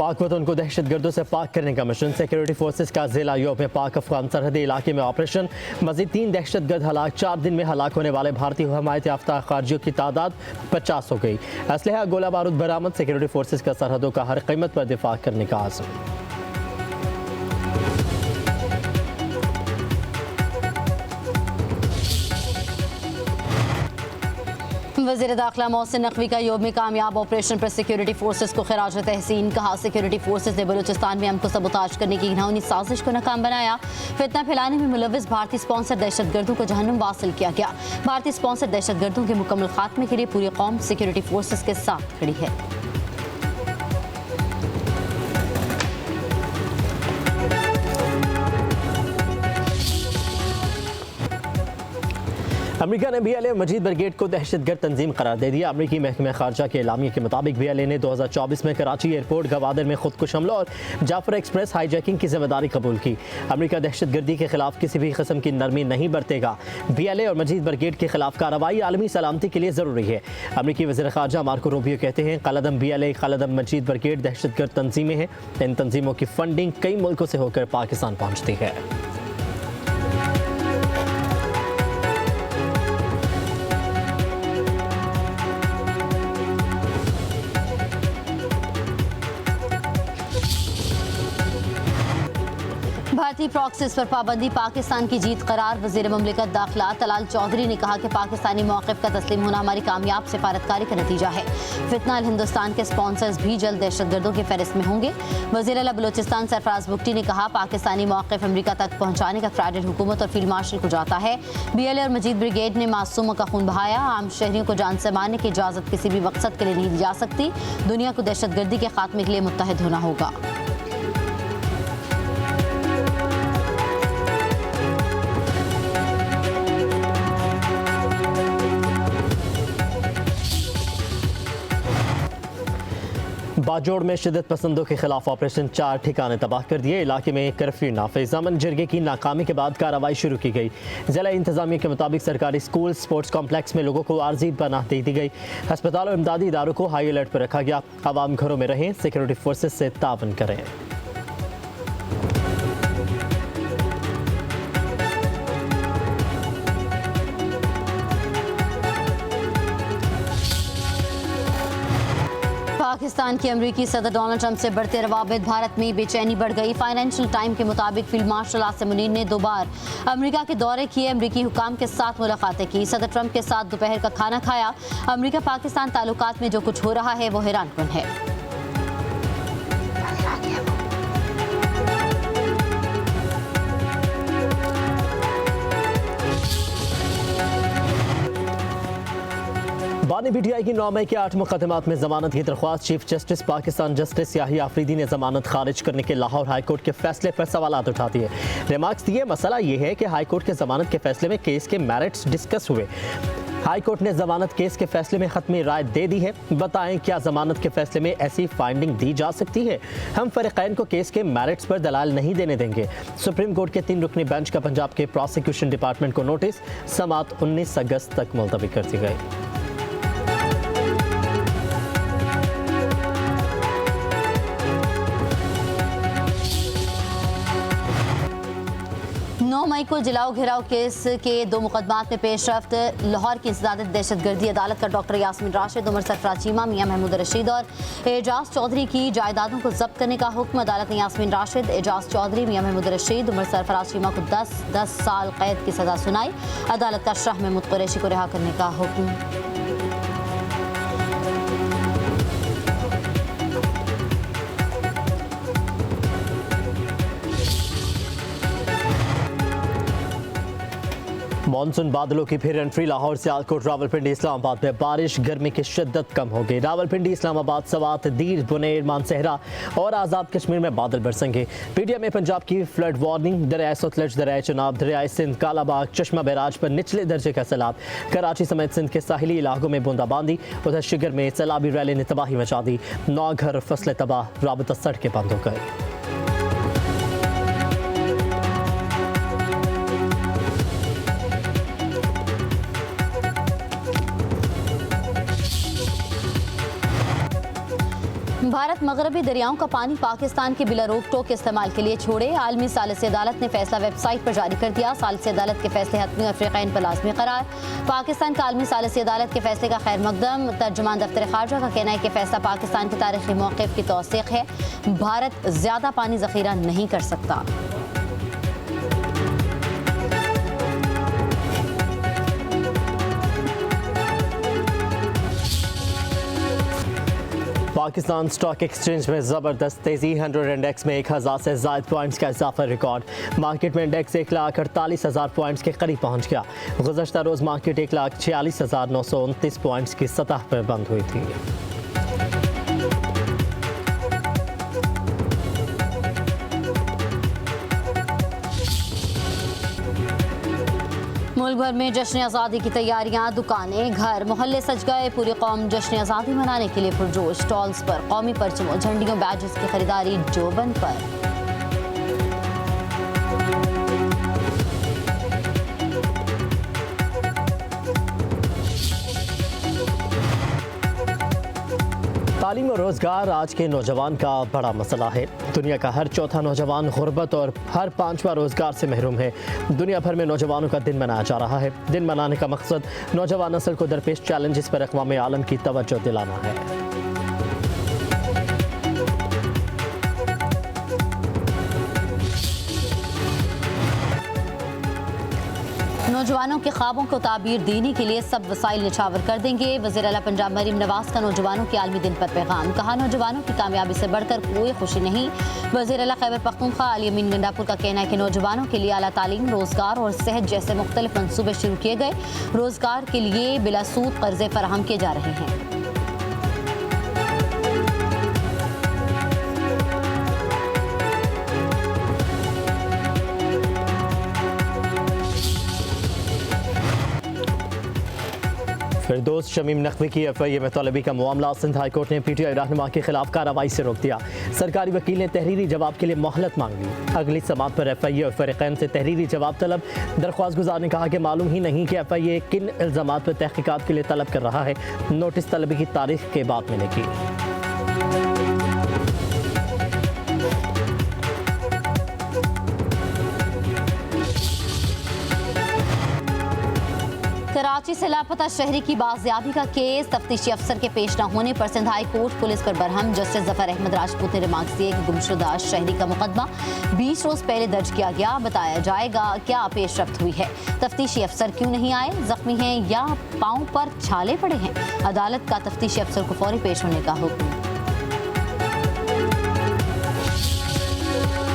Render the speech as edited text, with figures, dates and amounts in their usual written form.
पाक वतन को दहशतगर्दों से पाक करने का मिशन। सिक्योरिटी फोर्सेस का जिला यूरोप में पाक अफगान सरहदी इलाके में ऑपरेशन। मजीद 3 दहशतगर्द हलाक। 4 दिन में हलाक होने वाले भारतीय हमायत याफ्ता खारजियों की तादाद 50 हो गई। असलहा गोला बारूद बरामद। सिक्योरिटी फोर्सेस का सरहदों का हर कीमत पर दिफा करने का आज़म। वज़ीर दाखिला मोहसिन नकवी का यौम कामयाब ऑपरेशन पर सिक्योरिटी फोर्सेस को खिराज तहसीन। कहा, सिक्योरिटी फोर्सेस ने बलूचिस्तान में हमको सबूताज करने की घिनौनी साजिश को नाकाम बनाया। फितना फैलाने में मुलविस भारतीय स्पॉन्सर दहशतगर्दों को जहन्नुम वासिल किया गया। भारतीय स्पॉन्सर दहशतगर्दों के मुकम्मल खात्मे के लिए पूरी कौम सिक्योरिटी फोर्सेस के साथ खड़ी है। अमेरिका ने BLA और मजीद ब्रिगेड को दहशतगर्द तंजीम करार दे दिया। अमेरिकी महकमा खारजा के एलामिया के मुताबिक BLA ने 2024 में कराची एयरपोर्ट गवादर में खुदकुश हमलों और जाफर एक्सप्रेस हाईजैकिंग की जिम्मेदारी कबूल की। अमेरिका दहशतगर्दी के खिलाफ किसी भी किस्म की नरमी नहीं बरतेगा। BLA और मजीद ब्रिगेड के खिलाफ कार्रवाई आलमी सलामती के लिए ज़रूरी है। अमेरिकी वज़ीर ख़ारजा मार्को रूबियो कहते हैं, कलदम BLA कलदम मजीद ब्रिगेड दहशतगर्द तंजीमें हैं। इन तंजीमों की फंडिंग कई मुल्कों से होकर पाकिस्तान पहुँचती है। भारतीय प्रॉक्सीज पर पाबंदी पाकिस्तान की जीत करार। वज़ीर मुमलिकत दाखिला तलाल चौधरी ने कहा कि पाकिस्तानी मौक़िफ़ का तस्लीम होना हमारी कामयाब सिफारतकारी का नतीजा है। फितना अल हिंदुस्तान के स्पॉन्सर्स भी जल्द दहशतगर्दों की फहरिस्त में होंगे। वज़ीर आला बलूचिस्तान सरफराज बुगटी ने कहा, पाकिस्तानी मौक़िफ़ अमरीका तक पहुँचाने का फ्रेडरेट हुकूमत और फील्ड मार्शल को जाता है। BLA और मजीद ब्रिगेड ने मासूमों का खून बहाया। आम शहरियों को जान से मारने की इजाज़त किसी भी मकसद के लिए नहीं दी जा सकती। दुनिया को दहशतगर्दी के खात्मे के लिए मुत्तहिद होना होगा। बाजोड़ में शिद्दत पसंदों के खिलाफ ऑपरेशन। 4 ठिकाने तबाह कर दिए। इलाके में कर्फ्यू नाफिज। अमन जरगे की नाकामी के बाद कार्रवाई शुरू की गई। जिला इंतजामिया के मुताबिक सरकारी स्कूल स्पोर्ट्स कॉम्प्लेक्स में लोगों को आर्जी पनाह दे दी गई। अस्पताल और इमदादी इदारों को हाई अलर्ट पर रखा गया। आवाम घरों में रहें, सिक्योरिटी फोर्सेज से तावन करें। पाकिस्तान के अमरीकी सदर डोनाल्ड ट्रंप से बढ़ते रवाबित। भारत में बेचैनी बढ़ गई। फाइनेंशियल टाइम के मुताबिक फील्ड मार्शल आसिम मुनीर ने 2 बार अमरीका के दौरे किए, अमरीकी हुकाम के साथ मुलाकातें की, सदर ट्रंप के साथ दोपहर का खाना खाया। अमरीका पाकिस्तान ताल्लुकात में जो कुछ हो रहा है वो हैरानकुन है। बानी PTI की 9 मई के 8 मुकदमात में जमानत की दरख्वास्त। चीफ जस्टिस पाकिस्तान जस्टिस याही आफरीदी ने जमानत खारिज करने के लाहौर हाईकोर्ट के फैसले पर सवालात उठा दिए। रिमार्क्स दिए, मसला ये है कि हाईकोर्ट के जमानत के फैसले में केस के मेरिट्स डिस्कस हुए। हाईकोर्ट ने जमानत केस के फैसले में खत्मी राय दे दी है। बताएं, क्या जमानत के फैसले में ऐसी फाइंडिंग दी जा सकती है? हम फरीकैन को केस के मेरिट्स पर दलाल नहीं देने देंगे। सुप्रीम कोर्ट के 3 रुकनी बेंच का पंजाब के प्रोसिक्यूशन डिपार्टमेंट को नोटिस। समाअत 19 अगस्त तक मुलतवी कर दी गई। 9 मई को जलाओ घेराव केस के 2 मुकदमात में पेशरफ्त। लाहौर की इंसदाद दहशतगर्दी अदालत का डॉक्टर यास्मीन राशिद, उमर सरफराज चीमा, मियां महमूद रशीद और एजाज चौधरी की जायदादों को जब्त करने का हुक्म। अदालत ने यास्मीन राशिद, एजाज चौधरी, मियां महमूद रशीद, उमर सरफराज चीमा को 10 साल कैद की सजा सुनाई। अदालत का शाह महमूद कुरैशी को रिहा करने का हुक्म। मानसून बादलों की फिर एंट्री। लाहौर, सियालकोट, रावलपिंडी, इस्लामाबाद में बारिश। गर्मी की शिद्दत कम हो गई। रावलपिंडी, इस्लामाबाद, सवात, दीर, बुनेर, मानसहरा और आज़ाद कश्मीर में बादल बरसेंगे। PTI में पंजाब की फ्लड वार्निंग। दरियाए सतलज, दरियाए चनाब, दरियाए सिंध, कालाबाग, चश्मा बैराज पर निचले दर्जे का सैलाब। कराची समेत सिंध के साहिली इलाकों में बूंदाबांदी। उधर शिगर में सैलाबी रैली ने तबाही मचा दी। 9 घर फसलें तबाह, राबता सड़कें बंद हो गई। भारत मगरबी दरियाओं का पानी पाकिस्तान के बिला रोक टोक इस्तेमाल के लिए छोड़े। आलमी सालिसी अदालत ने फैसला वेबसाइट पर जारी कर दिया। सालिसी अदालत के फैसले हतमी और फ़रीक़ैन पर लाज़मी करार। पाकिस्तान का आलमी सालिसी अदालत के फैसले का खैर मकदम। तर्जुमान दफ्तर खारजा का कहना है कि फैसला पाकिस्तान के तारीख़ी मौक़िफ़ की तौसीक़ है। भारत ज़्यादा पानी ज़ख़ीरा नहीं कर सकता। पाकिस्तान स्टॉक एक्सचेंज में ज़बरदस्त तेज़ी। 100 इंडेक्स में 1000 से ज़ायद पॉइंट्स का इजाफा रिकॉर्ड। मार्केट में इंडेक्स 1,48,000 पॉइंट्स के करीब पहुंच गया। गुज़श्ता रोज़ मार्केट 1,46,929 पॉइंट्स की सतह पर बंद हुई थी। मुल्क भर में जश्न आज़ादी की तैयारियां। दुकानें, घर, मोहल्ले सज गए। पूरी कौम जश्न आज़ादी मनाने के लिए पुरजोश। स्टॉल्स पर कौमी परचमों, झंडियों, बैजेस की खरीदारी जोबन पर। तालीम और रोज़गार आज के नौजवान का बड़ा मसला है। दुनिया का हर चौथा नौजवान गुर्बत और हर पांचवा रोज़गार से महरूम है। दुनिया भर में नौजवानों का दिन मनाया जा रहा है। दिन मनाने का मकसद नौजवान नस्ल को दरपेश चैलेंजेस पर अक़वाम आलम की तवज्जो दिलाना है। नौजवानों के ख्वाबों को ताबीर देने के लिए सब वसाइल निछावर कर देंगे। वज़ीर आला पंजाब मरीम नवाज का नौजवानों के आलमी दिन पर पैगाम। कहा, नौजवानों की कामयाबी से बढ़कर कोई खुशी नहीं। वज़ीर आला खैबर पख्तूनख्वा अली अमीन गंडापुर का कहना है कि नौजवानों के लिए आला तालीम, रोज़गार और सेहत जैसे मुख्तलिफ मनसूबे शुरू किए गए। रोज़गार के लिए बिला सूद कर्जे फराहम किए जा रहे हैं। फिरदौस शमीम नकवी की FIA में तलबी का मामला। सिंध हाई कोर्ट ने PTI रहनुमा के खिलाफ कार्रवाई से रोक दिया। सरकारी वकील ने तहरीरी जवाब के लिए मोहलत मांगी। अगली समात पर FIA और फ़रीक़ैन से तहरीरी जवाब तलब। दरख्वास्त गुजार ने कहा कि मालूम ही नहीं कि FIA किन इल्ज़ामात पर तहकीकात के लिए तलब कर रहा है। नोटिस तलबी की तारीख के बाद मिलेगी। कराची से लापता शहरी की बाजियाबी का केस। तफ्तीशी अफसर के पेश न होने पर सिंध हाई कोर्ट पुलिस पर बरहम। जस्टिस जफर अहमद राजपूत ने रिमार्क्स दिए कि गुमशुदा शहरी का मुकदमा 20 रोज पहले दर्ज किया गया। बताया जाएगा क्या पेशरफ्त हुई है। तफ्तीशी अफसर क्यों नहीं आए, जख्मी हैं या पाँव पर छाले पड़े हैं। अदालत का तफ्तीशी अफसर को फौरी पेश होने का हुक्म।